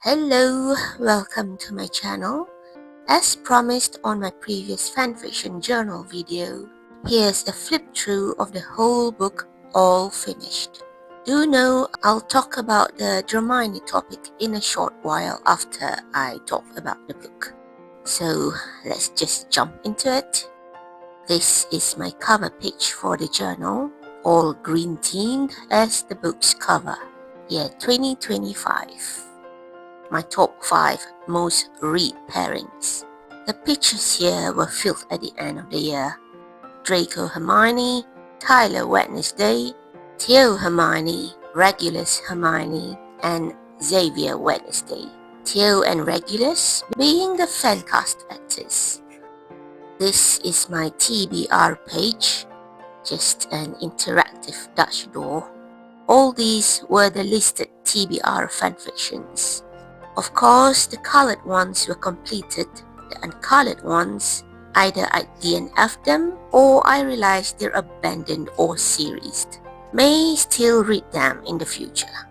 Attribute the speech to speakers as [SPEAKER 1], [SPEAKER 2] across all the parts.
[SPEAKER 1] Hello, welcome to my channel. As promised on my previous fanfiction journal video, here's a flip through of the whole book, all finished. Do know I'll talk about the Dramione topic in a short while after I talk about the book. So let's just jump into it. This is my cover page for the journal, all green themed as the book's cover, year 2025. My top 5 most read pairings. The pictures here were filmed at the end of the year. Draco Hermione, Tyler Wednesday, Theo Hermione, Regulus Hermione, and Xavier Wednesday. Theo and Regulus being the fan cast actors. This is my TBR page, just an interactive Dutch door. All these were the listed TBR fanfictions. Of course, the colored ones were completed. The uncolored ones, either I DNF'd them or I realized they're abandoned or seriesed. May still read them in the future.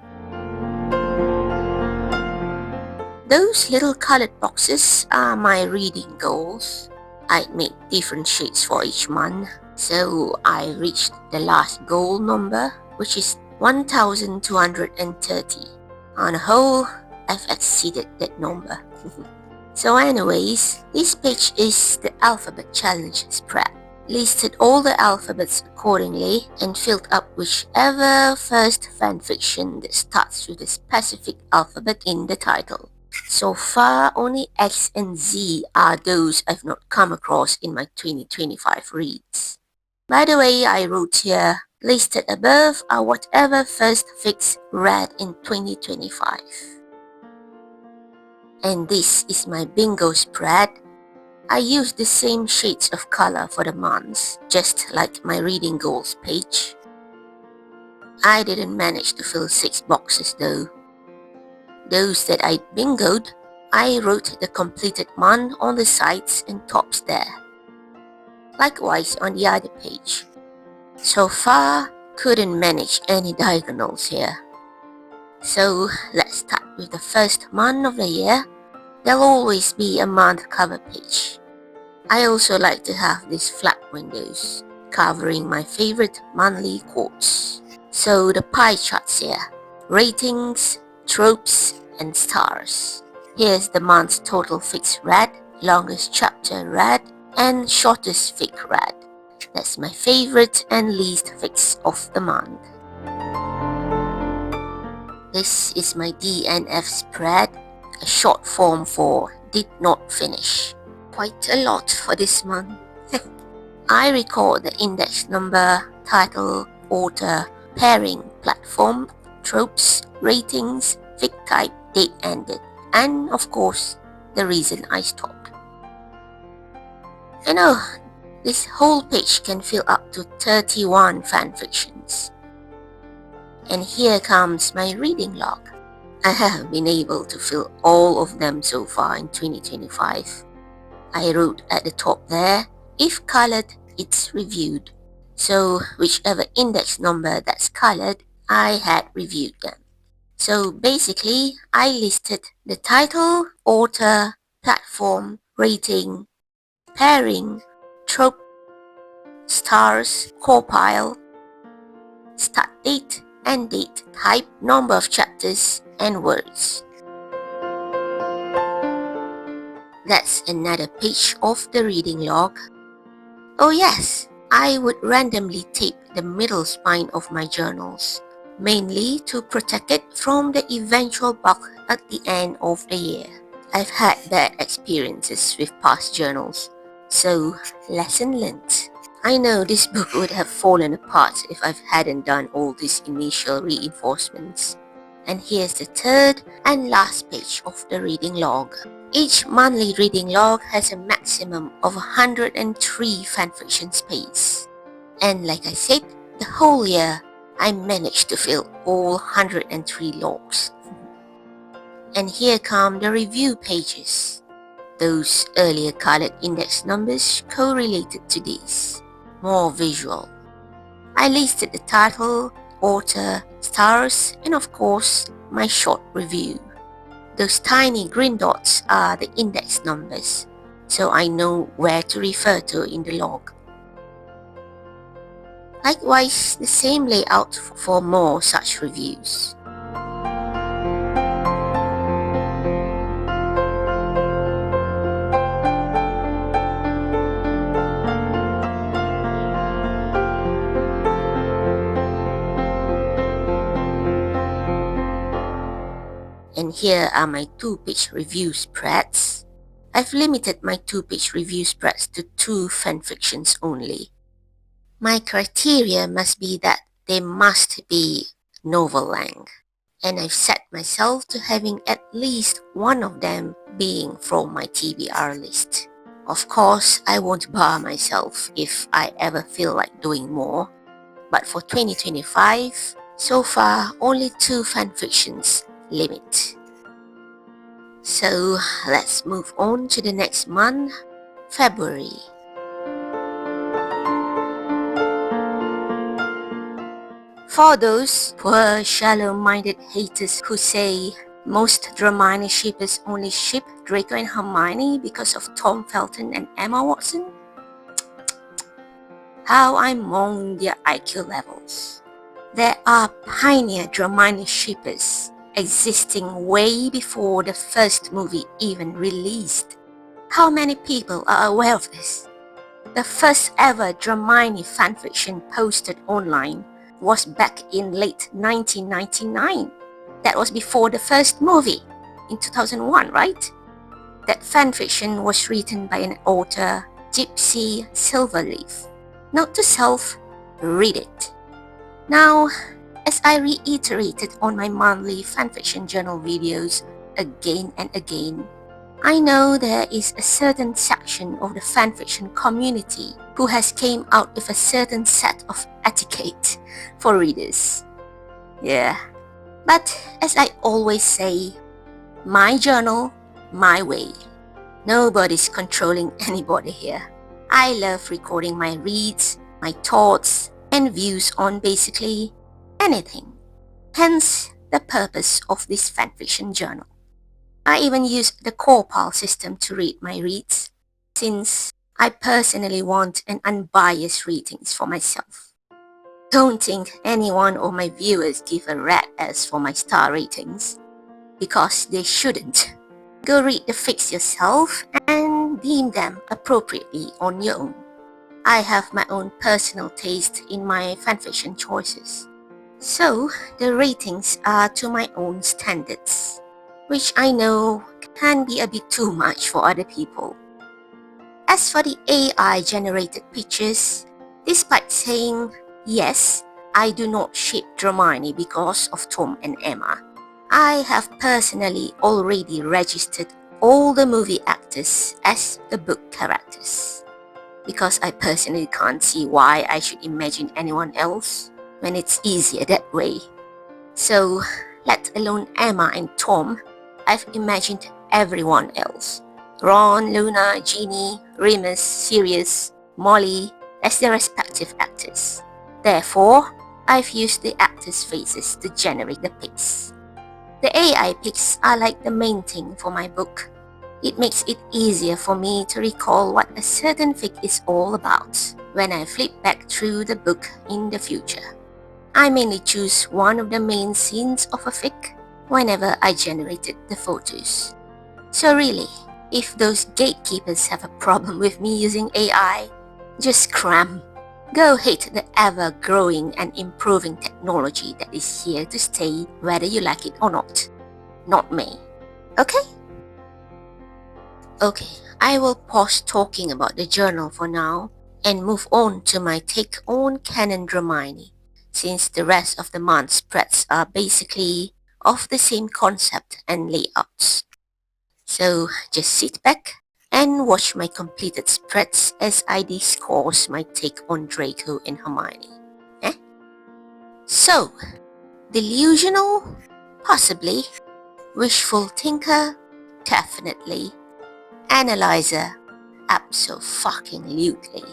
[SPEAKER 1] Those little colored boxes are my reading goals. I'd made different shades for each month, so I reached the last goal number, which is 1230. On a whole, I've exceeded that number. So anyways, this page is the alphabet challenge spread. Listed all the alphabets accordingly and filled up whichever first fanfiction that starts with a specific alphabet in the title. So far, only X and Z are those I've not come across in my 2025 reads. By the way, I wrote here, listed above are whatever first fics read in 2025. And this is my bingo spread. I used the same shades of color for the months, just like my reading goals page. I didn't manage to fill 6 boxes though. Those that I bingoed, I wrote the completed month on the sides and tops there. Likewise on the other page. So far, couldn't manage any diagonals here. So let's start with the first month of the year. There'll always be a month cover page. I also like to have these flat windows, covering my favorite monthly quotes. So the pie charts here, ratings, tropes, and stars. Here's the month's total fics read, longest chapter read, and shortest fic read. That's my favorite and least fics of the month. This is my DNF spread, a short form for did not finish. Quite a lot for this month. I record the index number, title, author, pairing, platform, tropes, ratings, fic type, date ended, and of course, the reason I stopped. I know, this whole page can fill up to 31 fanfictions. And here comes my reading log. I have been able to fill all of them so far in 2025. I wrote at the top there, if colored, it's reviewed. So whichever index number that's colored, I had reviewed them. So basically, I listed the title, author, platform, rating, pairing, trope, stars, core pile, start date, end date, type, number of chapters, and words. That's another page of the reading log. Oh yes, I would randomly tape the middle spine of my journals, mainly to protect it from the eventual bug at the end of the year. I've had bad experiences with past journals, so lesson learned. I know this book would have fallen apart if I hadn't done all these initial reinforcements. And here's the third and last page of the reading log. Each monthly reading log has a maximum of 103 fanfiction space. And like I said, the whole year, I managed to fill all 103 logs. And here come the review pages. Those earlier colored index numbers correlated to these. More visual. I listed the title, author, stars, and of course, my short review. Those tiny green dots are the index numbers, so I know where to refer to in the log. Likewise, the same layout for more such reviews. And here are my 2-page review spreads. I've limited my 2-page review spreads to 2 fanfictions only. My criteria must be that they must be novel length, and I've set myself to having at least one of them being from my TBR list. Of course, I won't bar myself if I ever feel like doing more, but for 2025, so far only 2 fanfictions limit. So let's move on to the next month, February. For those poor shallow-minded haters who say most Dramione shippers only ship Draco and Hermione because of Tom Felton and Emma Watson, how I mourn their IQ levels. There are pioneer Dramione shippers existing way before the first movie even released. How many people are aware of this? The first ever Dramione fanfiction posted online was back in late 1999. That was before the first movie, in 2001, right? That fanfiction was written by an author, Gypsy Silverleaf. Note to self, read it. Now, as I reiterated on my monthly fanfiction journal videos again and again, I know there is a certain section of the fanfiction community who has came out with a certain set of etiquette for readers. Yeah, but as I always say, my journal, my way. Nobody's controlling anybody here. I love recording my reads, my thoughts, and views on basically anything. Hence the purpose of this fanfiction journal. I even use the Corpal system to read my reads, since I personally want an unbiased readings for myself. Don't think any one of my viewers give a rat's for my star ratings, because they shouldn't. Go read the fics yourself and deem them appropriately on your own. I have my own personal taste in my fanfiction choices, so the ratings are to my own standards, which I know can be a bit too much for other people. As for the AI-generated pictures, despite saying, yes, I do not ship Dramione because of Tom and Emma, I have personally already registered all the movie actors as the book characters, because I personally can't see why I should imagine anyone else when it's easier that way. So, let alone Emma and Tom, I've imagined everyone else. Ron, Luna, Ginny, Remus, Sirius, Molly as their respective actors. Therefore, I've used the actors' faces to generate the pics. The AI pics are like the main thing for my book. It makes it easier for me to recall what a certain fic is all about when I flip back through the book in the future. I mainly choose one of the main scenes of a fic whenever I generated the photos. So really, if those gatekeepers have a problem with me using AI, just cram. Go hate the ever-growing and improving technology that is here to stay whether you like it or not. Not me. Okay? Okay, I will pause talking about the journal for now and move on to my take on Canon Dramione, since the rest of the month's spreads are basically of the same concept and layouts. So just sit back and watch my completed spreads as I discourse my take on Draco and Hermione. So, delusional? Possibly. Wishful thinker? Definitely. Analyzer? Abso-fucking-lutely.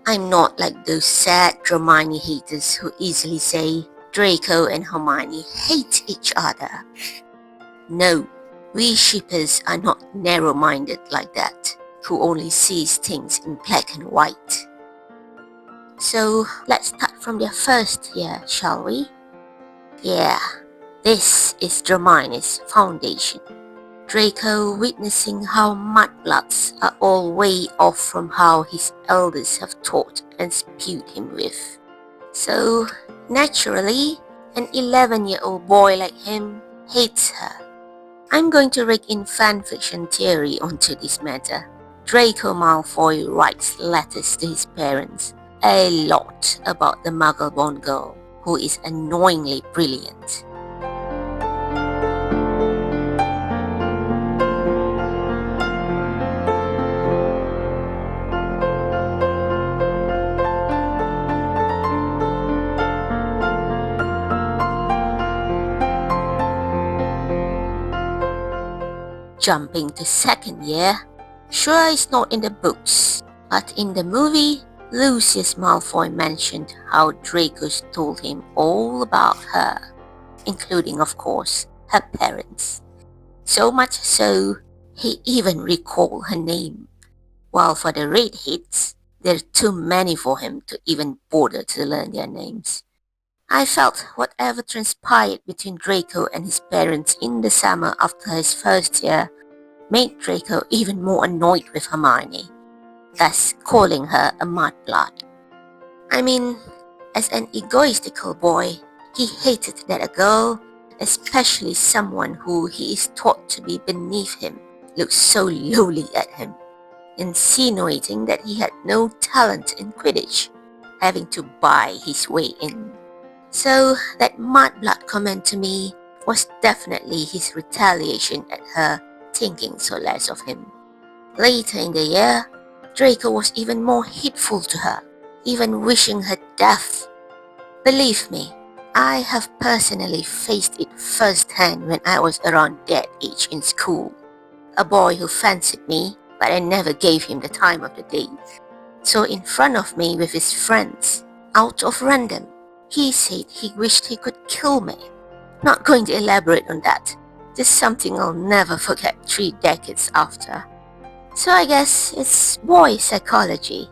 [SPEAKER 1] I'm not like those sad Dramione haters who easily say Draco and Hermione hate each other. No, we shippers are not narrow-minded like that, who only sees things in black and white. So let's start from their first year, shall we? Yeah, this is Dramioni's foundation. Draco witnessing how mudbloods are all way off from how his elders have taught and spewed him with. So, naturally, an 11-year-old boy like him hates her. I'm going to rake in fanfiction theory onto this matter. Draco Malfoy writes letters to his parents, a lot about the Muggle-born girl, who is annoyingly brilliant. Jumping to second year, sure it's not in the books, but in the movie, Lucius Malfoy mentioned how Draco's told him all about her, including of course, her parents. So much so, he even recalled her name. While for the redheads, there are too many for him to even bother to learn their names. I felt whatever transpired between Draco and his parents in the summer after his first year made Draco even more annoyed with Hermione, thus calling her a mudblood. I mean, as an egoistical boy, he hated that a girl, especially someone who he is taught to be beneath him, looked so lowly at him, insinuating that he had no talent in Quidditch, having to buy his way in. So that mudblood comment to me was definitely his retaliation at her thinking so less of him. Later in the year, Draco was even more hateful to her, even wishing her death. Believe me, I have personally faced it firsthand when I was around that age in school. A boy who fancied me, but I never gave him the time of the day. So in front of me with his friends, out of random, he said he wished he could kill me. Not going to elaborate on that, just something I'll never forget 3 decades after. So I guess it's boy psychology.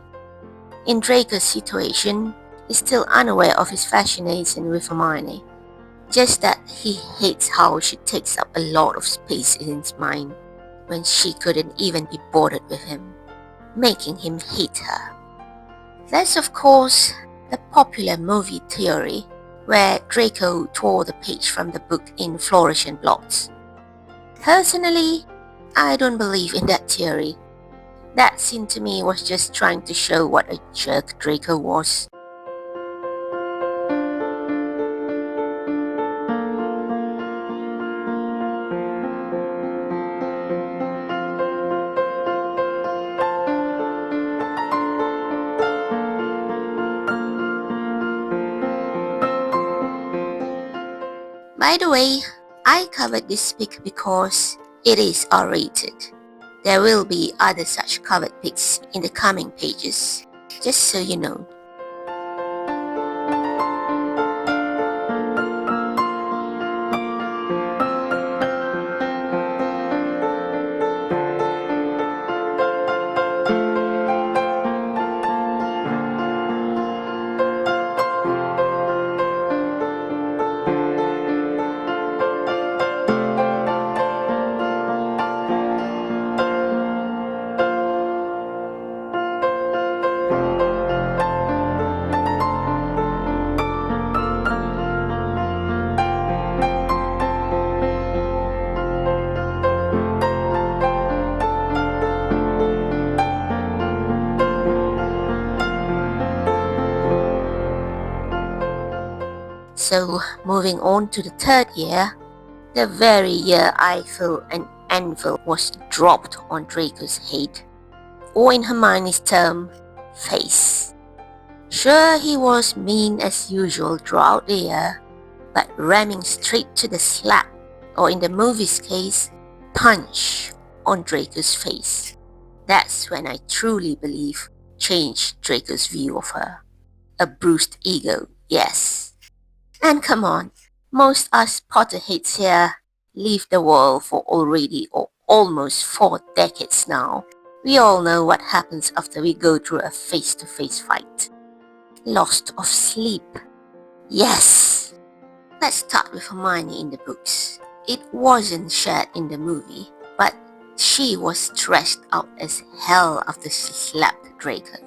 [SPEAKER 1] In Draco's situation, he's still unaware of his fascination with Hermione. Just that he hates how she takes up a lot of space in his mind when she couldn't even be bothered with him, making him hate her. There's of course the popular movie theory where Draco tore the page from the book in fluorescent blocks. Personally, I don't believe in that theory. That scene to me was just trying to show what a jerk Draco was. By the way, I covered this pic because it is R-rated. There will be other such covered pics in the coming pages, just so you know. So, moving on to the third year, the very year I feel an anvil was dropped on Draco's head, or in Hermione's term, face. Sure, he was mean as usual throughout the year, but ramming straight to the slap, or in the movie's case, punch on Draco's face. That's when I truly believe changed Draco's view of her. A bruised ego, yes. And come on, most us Potterheads here leave the world for already or almost 4 decades now. We all know what happens after we go through a face-to-face fight. Lost of sleep. Yes! Let's start with Hermione in the books. It wasn't shared in the movie, but she was stressed out as hell after she slapped Draco,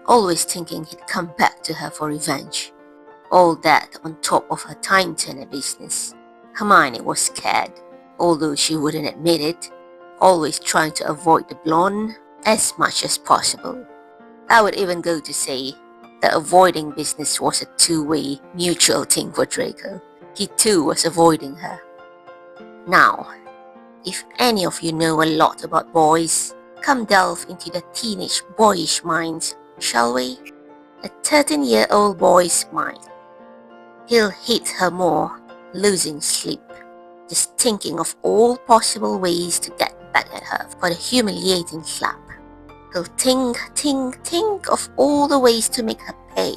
[SPEAKER 1] always thinking he'd come back to her for revenge. All that on top of her time turner business. Hermione was scared, although she wouldn't admit it, always trying to avoid the blonde as much as possible. I would even go to say the avoiding business was a two-way mutual thing for Draco. He too was avoiding her. Now, if any of you know a lot about boys, come delve into the teenage boyish minds, shall we? A 13-year-old boy's mind. He'll hate her more, losing sleep, just thinking of all possible ways to get back at her for the humiliating slap. He'll think of all the ways to make her pay.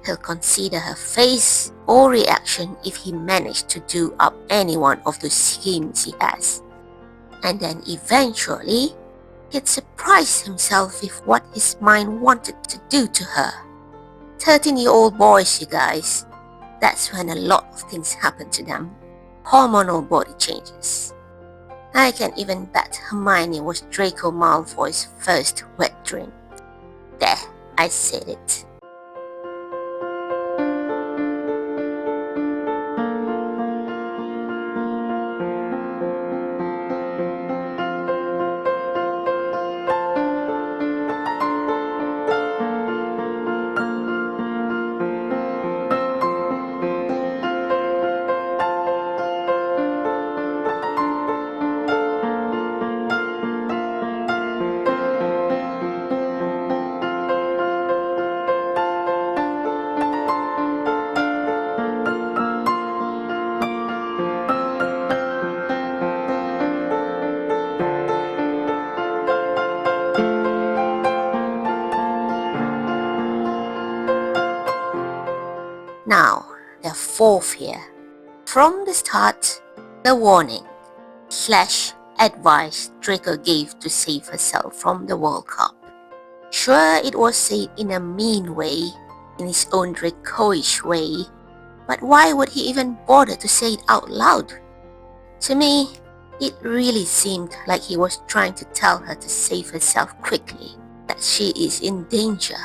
[SPEAKER 1] He'll consider her face or reaction if he managed to do up any one of those schemes he has. And then eventually, he'd surprise himself with what his mind wanted to do to her. 13-year-old boys, you guys. That's when a lot of things happen to them. Hormonal body changes. I can even bet Hermione was Draco Malfoy's first wet dream. There, I said it. Now, the fourth year. From the start, the warning / advice Draco gave to save herself from the World Cup. Sure, it was said in a mean way, in his own Dracoish way, but why would he even bother to say it out loud? To me, it really seemed like he was trying to tell her to save herself quickly, that she is in danger.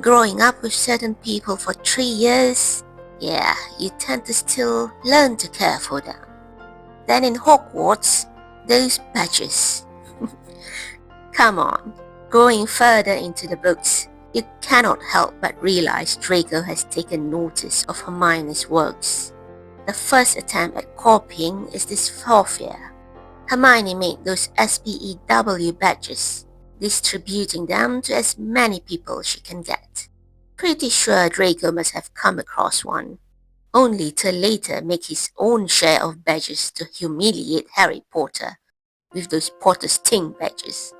[SPEAKER 1] Growing up with certain people for 3 years, yeah, you tend to still learn to care for them. Then in Hogwarts, those badges. Come on, going further into the books, you cannot help but realize Draco has taken notice of Hermione's works. The first attempt at copying is this 4th year. Hermione made those SPEW badges, distributing them to as many people she can get. Pretty sure Draco must have come across one, only to later make his own share of badges to humiliate Harry Potter with those Potter Sting badges.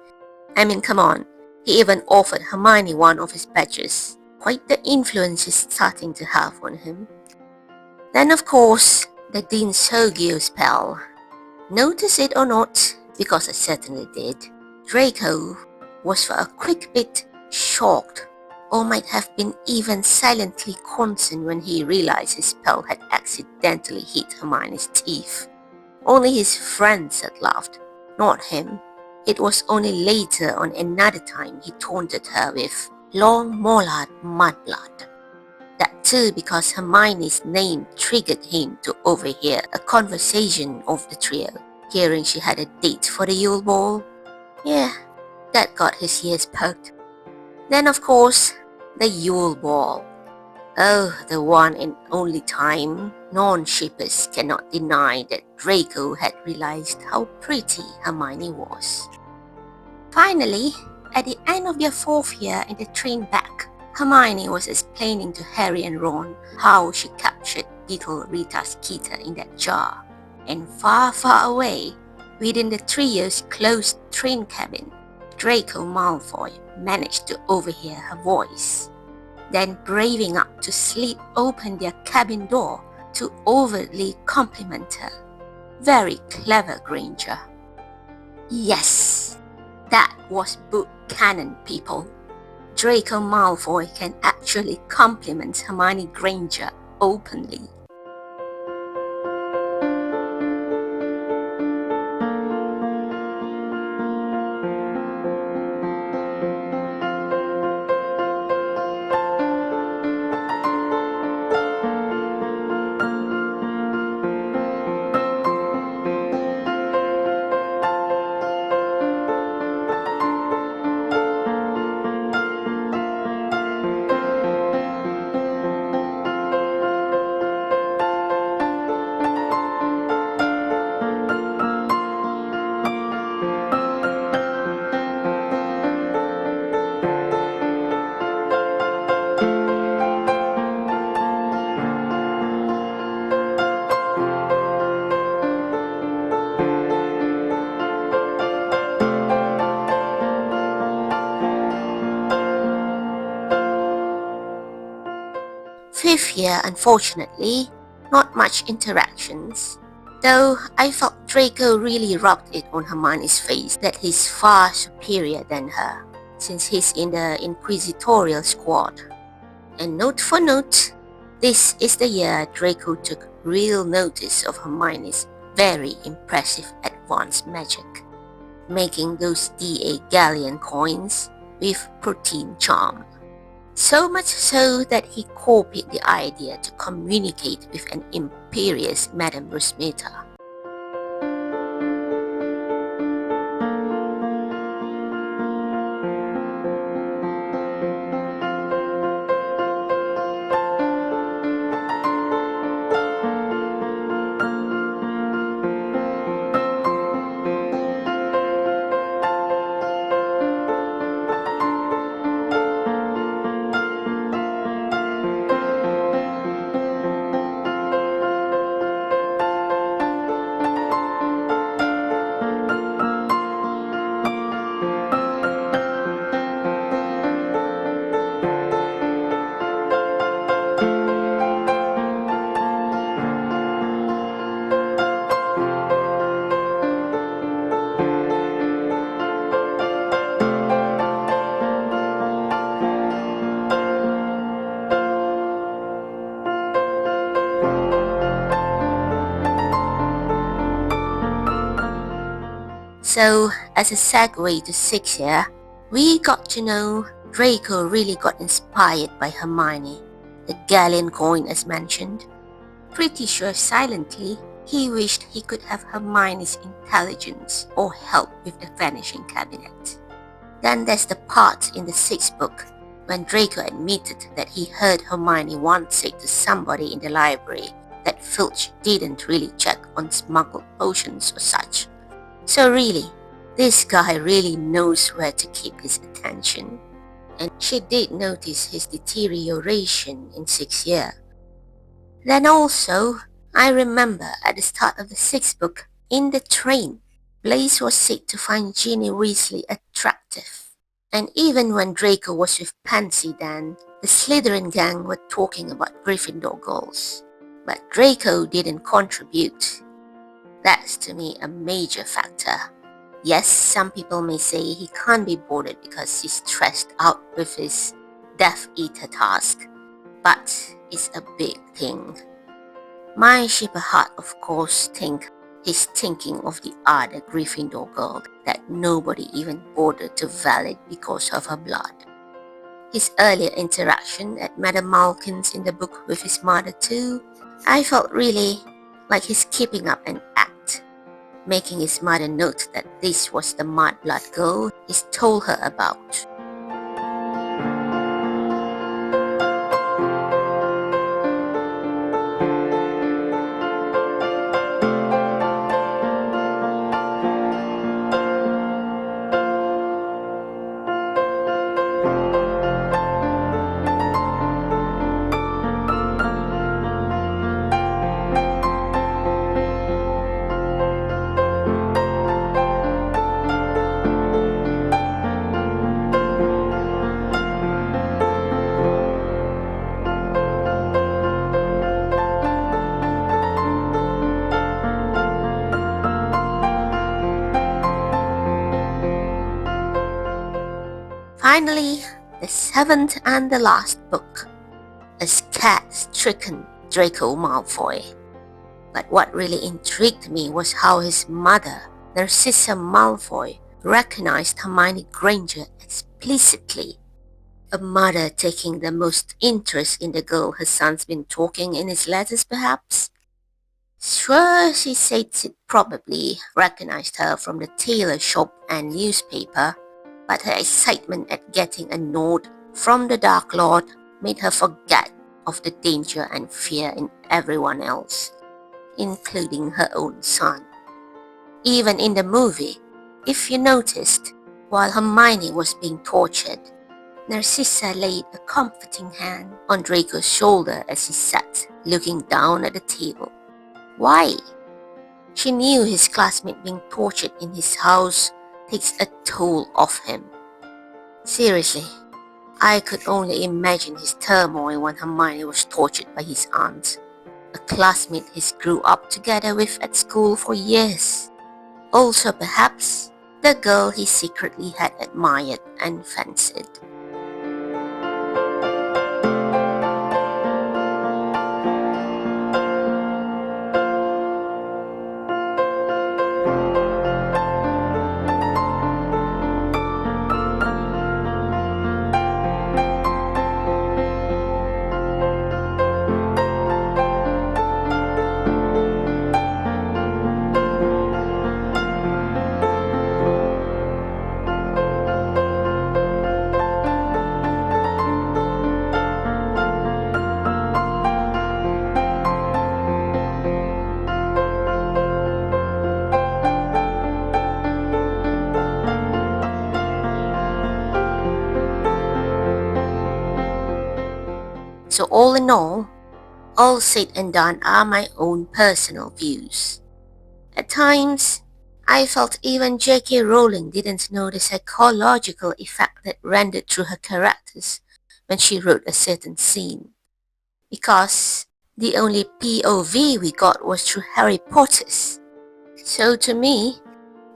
[SPEAKER 1] I mean, come on, he even offered Hermione one of his badges. Quite the influence he's starting to have on him. Then of course, the Dean Sergio spell. Notice it or not, because I certainly did, Draco was for a quick bit shocked, or might have been even silently concerned when he realized his spell had accidentally hit Hermione's teeth. Only his friends had laughed, not him. It was only later on another time he taunted her with long mollard mudblood. That too because Hermione's name triggered him to overhear a conversation of the trio, hearing she had a date for the Yule Ball. Yeah, that got his ears perked. Then of course, the Yule Ball. Oh, the one and only time non-shippers cannot deny that Draco had realized how pretty Hermione was. Finally, at the end of their 4th year in the train back, Hermione was explaining to Harry and Ron how she captured little Rita Skeeter in that jar, and far, far away, within the trio's closed train cabin, Draco Malfoy managed to overhear her voice, then braving up to slit open their cabin door to overtly compliment her. Very clever, Granger. Yes, that was book canon, people. Draco Malfoy can actually compliment Hermione Granger openly. Fifth year, unfortunately, not much interactions, though I felt Draco really rubbed it on Hermione's face that he's far superior than her, since he's in the Inquisitorial squad. And note for note, this is the year Draco took real notice of Hermione's very impressive advanced magic, making those DA galleon coins with protein charm. So much so that he copied the idea to communicate with an imperious Madame Rosmeta. So, as a segue to 6th year, we got to know Draco really got inspired by Hermione, the galleon coin as mentioned. Pretty sure silently, he wished he could have Hermione's intelligence or help with the vanishing cabinet. Then there's the part in the 6th book when Draco admitted that he heard Hermione once say to somebody in the library that Filch didn't really check on smuggled potions or such. So really, this guy really knows where to keep his attention. And she did notice his deterioration in 6th year. Then also, I remember at the start of the 6th book, in the train, Blaise was said to find Ginny Weasley attractive. And even when Draco was with Pansy then, the Slytherin gang were talking about Gryffindor girls. But Draco didn't contribute. That's to me a major factor. Yes, some people may say he can't be bothered because he's stressed out with his Death Eater task, but it's a big thing. My shipper heart of course think he's thinking of the other Gryffindor girl that nobody even bothered to validate because of her blood. His earlier interaction at Madame Malkin's in the book with his mother too, I felt really like he's keeping up an act, making his mother note that this was the mudblood girl he's told her about. finally, the seventh and the last book, a scat-stricken Draco Malfoy. But what really intrigued me was how his mother, Narcissa Malfoy, recognized Hermione Granger explicitly. A mother taking the most interest in the girl her son's been talking in his letters, perhaps? Sure, she said she'd probably recognized her from the tailor shop and newspaper, but her excitement at getting a note from the Dark Lord made her forget of the danger and fear in everyone else, including her own son. Even in the movie, if you noticed, while Hermione was being tortured, Narcissa laid a comforting hand on Draco's shoulder as he sat looking down at the table. Why? She knew his classmate being tortured in his house takes a toll off him. Seriously, I could only imagine his turmoil when Hermione was tortured by his aunt, a classmate he's grew up together with at school for years. Also perhaps the girl he secretly had admired and fancied. So all in all said and done are my own personal views. At times, I felt even J.K. Rowling didn't know the psychological effect that rendered through her characters when she wrote a certain scene, because the only POV we got was through Harry Potter's. So to me,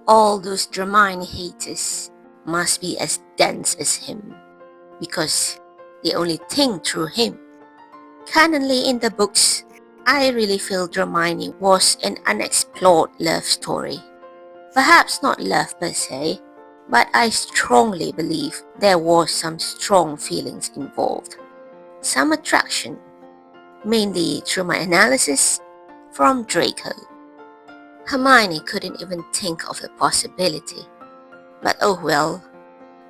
[SPEAKER 1] all those Dramione haters must be as dense as him, because they only think through him. Canonly in the books, I really feel Dramione was an unexplored love story. Perhaps not love per se, but I strongly believe there was some strong feelings involved. Some attraction, mainly through my analysis, from Draco. Hermione couldn't even think of the possibility. But oh well,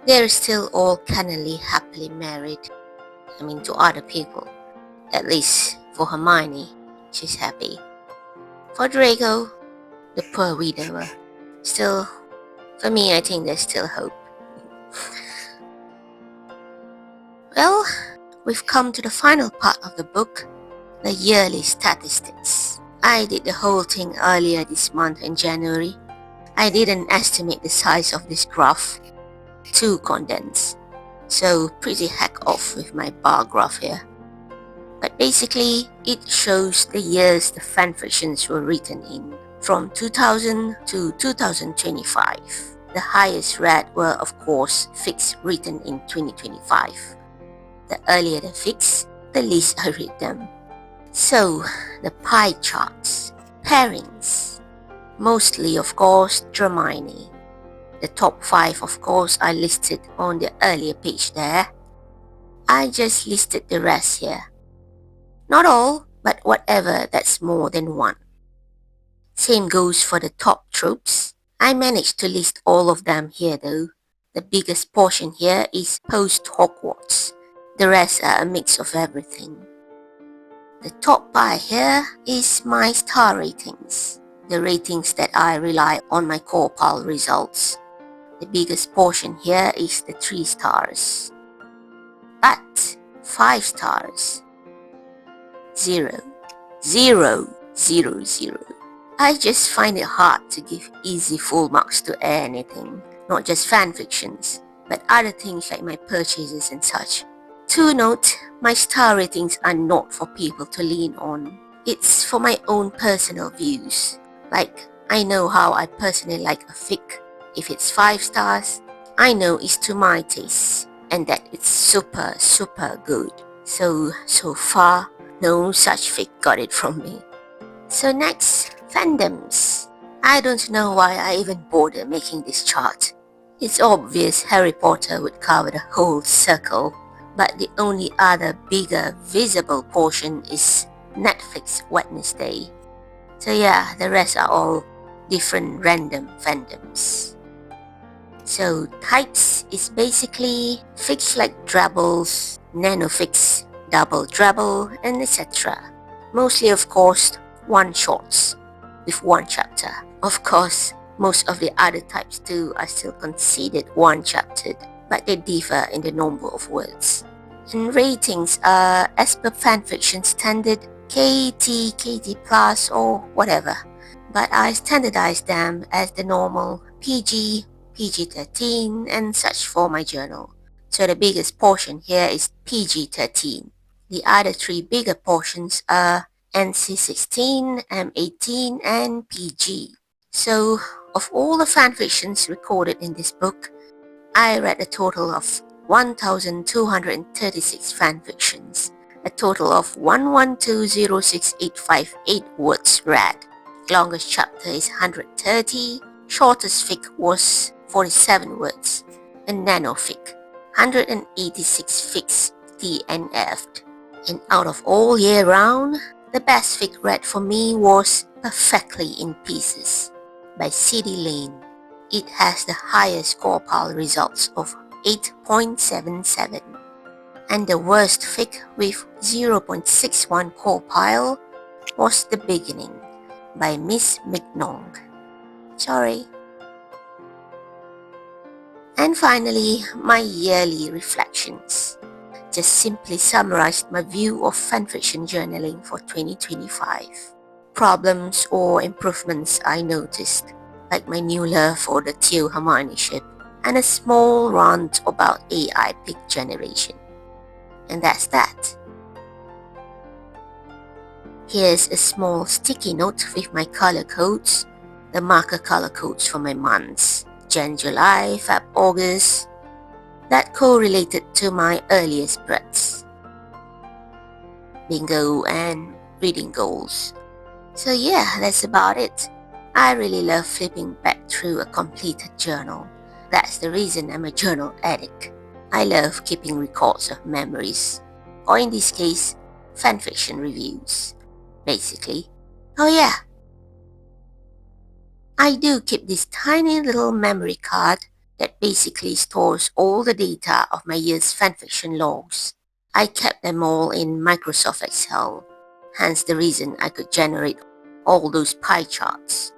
[SPEAKER 1] they're still all canonly happily married. To other people. At least for Hermione, she's happy. For Draco, the poor widower, still, for me I think there's still hope. Well, we've come to the final part of the book, the yearly statistics. I did the whole thing earlier this month in January. I didn't estimate the size of this graph, too condensed, so pretty heck off with my bar graph here. But basically, it shows the years the fanfictions were written in, from 2000 to 2025. The highest read were of course fics written in 2025. The earlier the fics, the least I read them. So, the pie charts, pairings, mostly of course Dramione. The top 5 of course are listed on the earlier page there. I just listed the rest here. Not all, but whatever that's more than one. Same goes for the top tropes. I managed to list all of them here though. The biggest portion here is post-Hogwarts. The rest are a mix of everything. The top pie here is my star ratings. The ratings that I rely on my core pal results. The biggest portion here is the 3 stars. But 5 stars. 0, 0, 0, 0. I just find it hard to give easy full marks to anything, not just fanfictions, but other things like my purchases and such. To note, my star ratings are not for people to lean on. It's for my own personal views. Like, I know how I personally like a fic. If it's 5 stars, I know it's to my taste, and that it's super good. So far, no such fic got it from me. So next, fandoms. I don't know why I even bother making this chart. It's obvious Harry Potter would cover the whole circle, but the only other bigger visible portion is Netflix Wednesday. So yeah, the rest are all different random fandoms. So types is basically fics like drabbles, nanofics, double drabble, and etc. Mostly of course one-shots with one chapter. Of course, most of the other types too are still considered one-chaptered, but they differ in the number of words. And ratings are as per fanfiction standard KT, KT+, or whatever, but I standardize them as the normal PG, PG-13 and such for my journal. So the biggest portion here is PG-13. The other three bigger portions are NC-16, M18 and PG. So of all the fanfictions recorded in this book, I read a total of 1,236 fanfictions, a total of 112,06858 words read. Longest chapter is 130, shortest fic was 47 words, and nanofic, 186 fics DNF'd. And out of all year round, the best fic read for me was Perfectly in Pieces by C.D. Lane. It has the highest score pile results of 8.77. And the worst fic with 0.61 core pile was The Beginning by Miss Mignon. Sorry. And finally, my yearly reflections. Just simply summarized my view of fanfiction journaling for 2025. Problems or improvements I noticed, like my new love for the Teal Hermione ship, and a small rant about AI pic generation. And that's that. Here's a small sticky note with my color codes, the marker color codes for my months, Jan, July, Feb, August, that correlated to my earlier spreads. Bingo and reading goals. So yeah, that's about it. I really love flipping back through a completed journal. That's the reason I'm a journal addict. I love keeping records of memories, or in this case, fanfiction reviews, basically. Oh yeah, I do keep this tiny little memory card that basically stores all the data of my year's fanfiction logs. I kept them all in Microsoft Excel, hence the reason I could generate all those pie charts.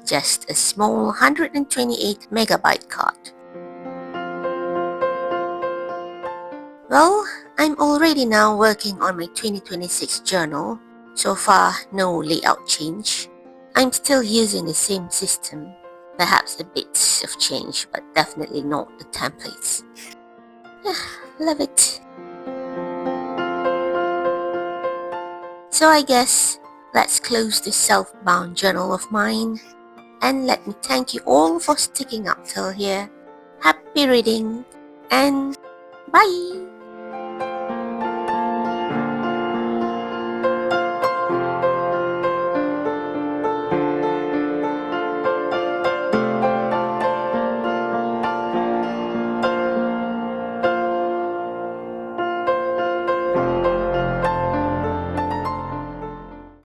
[SPEAKER 1] Just a small 128 megabyte card. Well, I'm already now working on my 2026 journal. So far, no layout change. I'm still using the same system. Perhaps a bit of change, but definitely not the templates. Love it. So I guess let's close this self-bound journal of mine. And let me thank you all for sticking up till here. Happy reading and bye!